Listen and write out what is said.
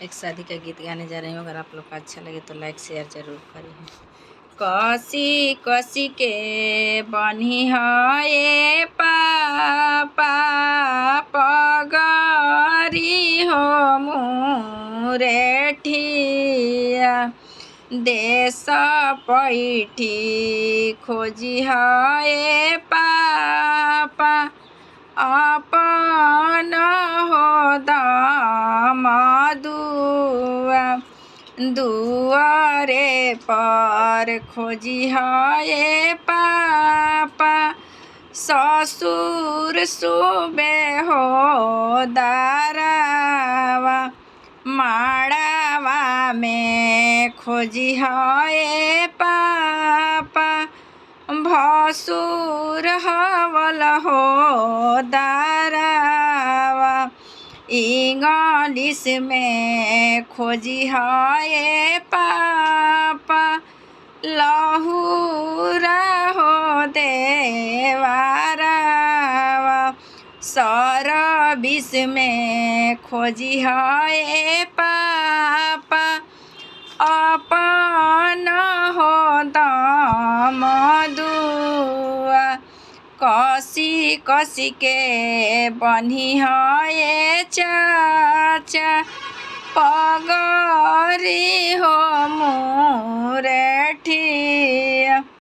एक शादी का गीत गाने जा रही हूँ। अगर आप लोग को अच्छा लगे तो लाइक शेयर जरूर करें। कसी कसी के बनी है पापा पगरी हो मुरेठिया देश पैठी खोजी है पापा अपन हो दामदुआ दुआरे पर खोजी है पापा ससुर सुबे हो दारावा माड़ावा में खोजी है पापा भसुर हवल हो दारावा इंग्लिश में खोजी है पापा लहुरा हो देवारावा सरबिस में खोजी है पापा अपन हो दामदुआ कसी कसी के बनी है चाचा पगरी हो मुरेठिया।